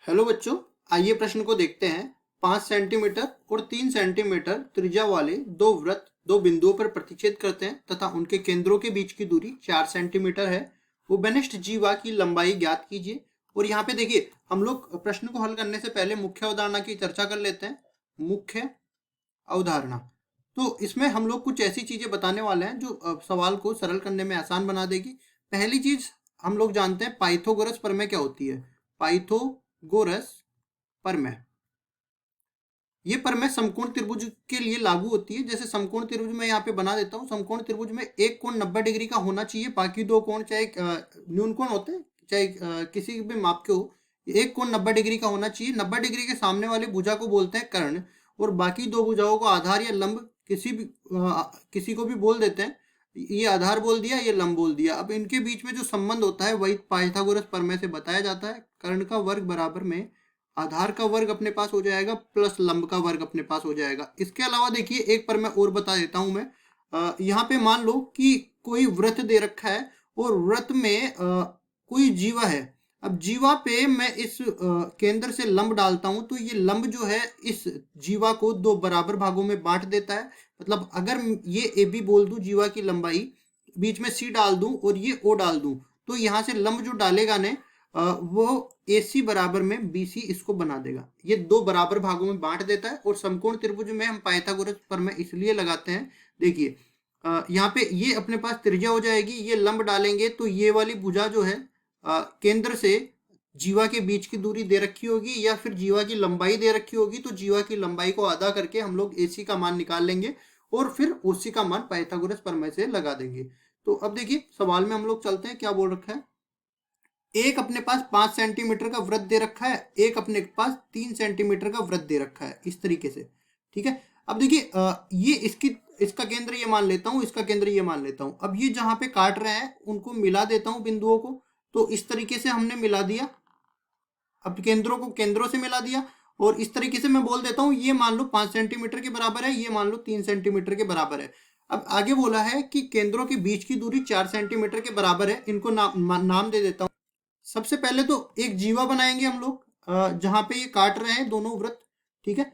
Hello बच्चों, आइए प्रश्न को देखते हैं। 5 सेंटीमीटर और 3 सेंटीमीटर त्रिज्या वाले दो वृत्त दो बिंदुओं पर प्रतिच्छेद करते हैं तथा उनके केंद्रों के बीच की दूरी 4 सेंटीमीटर है। उपनिष्ठ जीवा की लंबाई ज्ञात कीजिए। और यहाँ पे देखिए, हम लोग प्रश्न को हल करने से पहले मुख्य अवधारणा की चर्चा कर लेते हैं। मुख्य अवधारणा, तो इसमें हम लोग कुछ ऐसी चीजें बताने वाले हैं जो सवाल को सरल करने में आसान बना देगी। पहली चीज, हम लोग जानते हैं पाइथागोरस प्रमेय क्या होती है। पाइथागोरस प्रमेय, ये प्रमेय समकोण त्रिभुज के लिए लागू होती है। जैसे समकोण त्रिभुज में यहाँ पे बना देता हूँ। समकोण त्रिभुज में एक कोण 90 डिग्री का होना चाहिए, बाकी दो कोण चाहे न्यून कोण होते हैं चाहे किसी भी माप के हो, एक कोण 90 डिग्री का होना चाहिए। 90 डिग्री के सामने वाली भुजा को बोलते हैं कर्ण, और बाकी दो भुजाओं को आधार या लंब किसी को भी बोल देते हैं। ये आधार बोल दिया, ये लंब बोल दिया। अब इनके बीच में जो संबंध होता है वही पाइथागोरस प्रमेय से बताया जाता है। कर्ण का वर्ग बराबर में आधार का वर्ग अपने पास हो जाएगा प्लस लंब का वर्ग अपने पास हो जाएगा। इसके अलावा देखिए, एक पर मैं और बता देता हूं मैं। यहाँ पे मान लो कि कोई वृत्त दे रखा है और वृत्त में कोई जीवा है। अब जीवा पे मैं इस केंद्र से लंब डालता हूं, तो ये लंब जो है इस जीवा को दो बराबर भागों में बांट देता है। मतलब अगर ये ए बी बोल दूं जीवा की लंबाई, बीच में सी डाल दूं और ये ओ डाल दूं, तो यहाँ से लंब जो डालेगा ने वो ए सी बराबर में बी सी इसको बना देगा। ये दो बराबर भागों में बांट देता है। और समकोण त्रिभुज में हम पाइथागोरस प्रमेय इसलिए लगाते हैं। देखिए, यहाँ पे ये अपने पास त्रिज्या हो जाएगी, ये लंब डालेंगे तो ये वाली भुजा जो है केंद्र से जीवा के बीच की दूरी दे रखी होगी या फिर जीवा की लंबाई दे रखी होगी, तो जीवा की लंबाई को आधा करके हम लोग एसी का मान निकाल लेंगे और फिर ओसी का मान पाइथागोरस प्रमेय से लगा देंगे। तो अब देखिए, सवाल में हम लोग चलते हैं। क्या बोल रखा है, एक अपने पास 5 सेंटीमीटर का वृत्त दे रखा है, एक अपने पास 3 सेंटीमीटर का वृत्त दे रखा है, इस तरीके से। ठीक है। अब देखिए, ये इसका केंद्र ये मान लेता हूं, इसका केंद्र ये मान लेता हूं। अब ये जहां पे काट रहे हैं उनको मिला देता हूं बिंदुओं को। तो इस तरीके से हमने मिला दिया। अब केंद्रों को केंद्रों से मिला दिया और इस तरीके से मैं बोल देता हूं, ये मान लो 5 सेंटीमीटर के बराबर है, ये मान लो 3 सेंटीमीटर के बराबर है। अब आगे बोला है कि केंद्रों के बीच की दूरी 4 सेंटीमीटर के बराबर है। इनको नाम दे देता हूं। सबसे पहले तो एक जीवा बनाएंगे हम लोग, जहां पे ये काट रहे हैं दोनों वृत्त। ठीक है।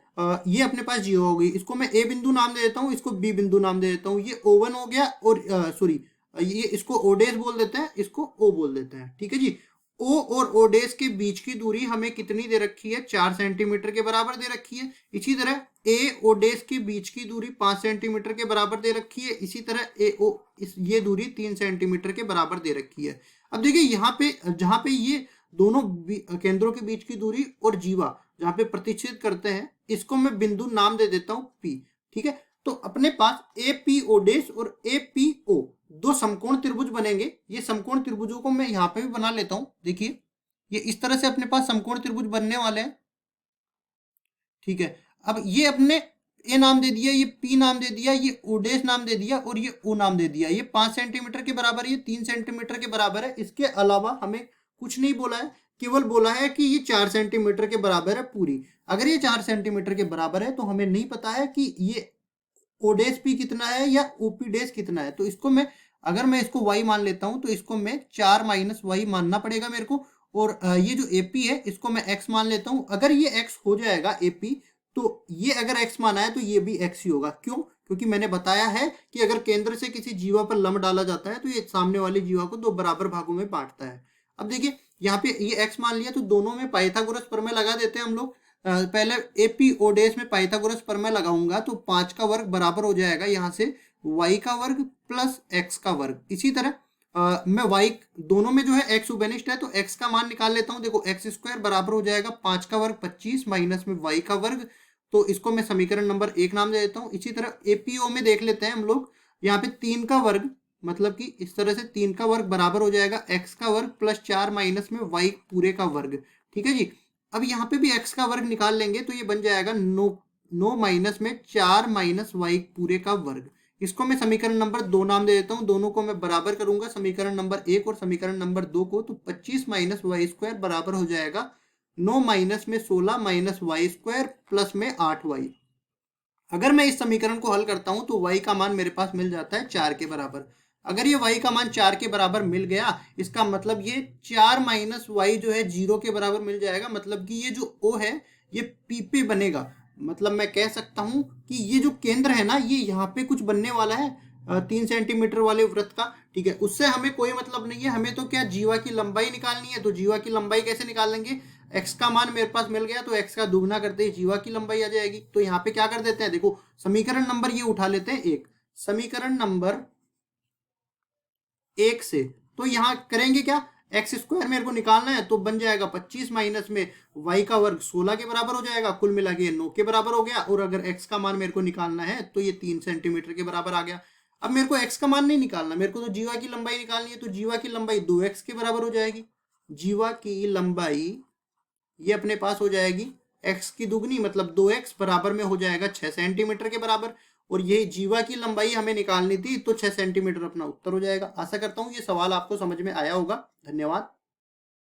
ये अपने पास जीवा हो गई, इसको मैं ए बिंदु नाम दे देता हूँ, इसको बी बिंदु नाम दे देता हूँ। ये O1 हो गया, और सॉरी, ये इसको ओ डेस बोल देते हैं, इसको ओ बोल देते हैं। ठीक है जी। ओ और ओ डेस के बीच की दूरी हमें कितनी दे रखी है, 4 सेंटीमीटर के बराबर दे रखी है। इसी तरह ए ओ डेस के बीच की दूरी 5 सेंटीमीटर के बराबर दे रखी है। इसी तरह ए ओ ये दूरी 3 सेंटीमीटर के बराबर दे रखी है। अब देखिए, यहाँ पे जहां पे ये दोनों केंद्रों के बीच की दूरी और जीवा जहां पे प्रतिच्छेद करते हैं, इसको मैं बिंदु नाम दे देता हूं पी। ठीक है। तो अपने पास ए पी ओ डेश और ए पी ओ दो समकोण त्रिभुज बनेंगे। ये समकोण त्रिभुजों को मैं यहाँ पे भी बना लेता हूं। देखिए, ये इस तरह से अपने पास समकोण त्रिभुज बनने वाले हैं। ठीक है। अब ये अपने ए नाम दे दिया, ये पी नाम दे दिया, ये ओ डैश नाम दे दिया और ये ओ नाम दे दिया। ये 5 सेंटीमीटर के बराबर है, ये 3 सेंटीमीटर के बराबर है। इसके अलावा हमें कुछ नहीं बोला है, केवल बोला है कि ये 4 सेंटीमीटर के बराबर है पूरी। अगर ये 4 सेंटीमीटर के बराबर है तो हमें नहीं पता है कि ये ओ डैश पी कितना है या ओपी डैश कितना है। तो इसको मैं, अगर मैं इसको y मान लेता हूं तो इसको मैं 4 माइनस वाई मानना पड़ेगा मेरे को। और ये जो एपी है इसको मैं x मान लेता हूं। अगर ये x हो जाएगा एपी, तो ये अगर x माना है तो ये भी x ही होगा। क्यों? क्योंकि मैंने बताया है कि अगर केंद्र से किसी जीवा पर लंब डाला जाता है तो ये सामने वाली जीवा को दो बराबर भागों में बांटता है। अब देखिए, यहाँ पे ये x मान लिया, तो दोनों में पाइथागोरस प्रमेय लगा देते हैं हम लोग। पहले एपी ओ डेश में पाइथागोरस प्रमेय लगाऊंगा तो 5 का वर्ग बराबर हो जाएगा यहाँ से y का वर्ग प्लस x का वर्ग। इसी तरह मैं y दोनों में जो है x उबेनिष्ट है तो x का मान निकाल लेता हूँ। देखो, एक्स स्क्वायर बराबर हो जाएगा 5 का वर्ग 25 माइनस में y का वर्ग। तो इसको मैं समीकरण नंबर 1 नाम दे देता हूँ। इसी तरह एपीओ में देख लेते हैं हम लोग। यहाँ पे 3 का वर्ग, मतलब कि इस तरह से 3 का वर्ग बराबर हो जाएगा x का वर्ग प्लस 4 माइनस में y पूरे का वर्ग। ठीक है जी। अब यहाँ पे भी x का वर्ग निकाल लेंगे तो ये बन जाएगा 9 माइनस में 4 माइनस वाई पूरे का वर्ग। इसको मैं समीकरण नंबर 2 नाम दे देता हूँ। दोनों को मैं बराबर करूंगा, समीकरण नंबर 1 और समीकरण नंबर 2 को। तो 25 माइनस वाई स्क्वायर बराबर हो जाएगा 9 माइनस में 16 माइनस वाई स्क्वायर प्लस में 8y। अगर मैं इस समीकरण को हल करता हूं तो y का मान मेरे पास मिल जाता है 4 के बराबर। अगर ये y का मान 4 के बराबर मिल गया, इसका मतलब ये 4 माइनस वाई जो है 0 के बराबर मिल जाएगा। मतलब कि ये जो O है ये P पे बनेगा। मतलब मैं कह सकता हूं कि ये जो केंद्र है ना, ये यहाँ पे कुछ बनने वाला है 3 सेंटीमीटर वाले वृत्त का। ठीक है, उससे हमें कोई मतलब नहीं है, हमें तो क्या जीवा की लंबाई निकालनी है। तो जीवा की लंबाई कैसे निकालेंगे, x का मान मेरे पास मिल गया तो x का दुगना करते ही जीवा की लंबाई आ जाएगी। तो यहाँ पे क्या कर देते हैं, देखो समीकरण नंबर ये उठा लेते हैं एक, समीकरण नंबर 1 से। तो यहाँ करेंगे क्या, एक्स स्क्वायर मेरे को निकालना है, तो बन जाएगा 25 माइनस में वाई का वर्ग 16 के बराबर हो जाएगा, कुल मिला के 9 के बराबर हो गया। और अगर एक्स का मान मेरे को निकालना है तो ये 3 सेंटीमीटर के बराबर आ गया। अब मेरे को एक्स का मान नहीं निकालना, मेरे को तो जीवा की लंबाई निकालनी है। तो जीवा की लंबाई 2x के बराबर हो जाएगी। जीवा की लंबाई ये अपने पास हो जाएगी x की दुगनी, मतलब 2x बराबर में हो जाएगा 6 सेंटीमीटर के बराबर। और ये जीवा की लंबाई हमें निकालनी थी, तो 6 सेंटीमीटर अपना उत्तर हो जाएगा। आशा करता हूँ ये सवाल आपको समझ में आया होगा। धन्यवाद।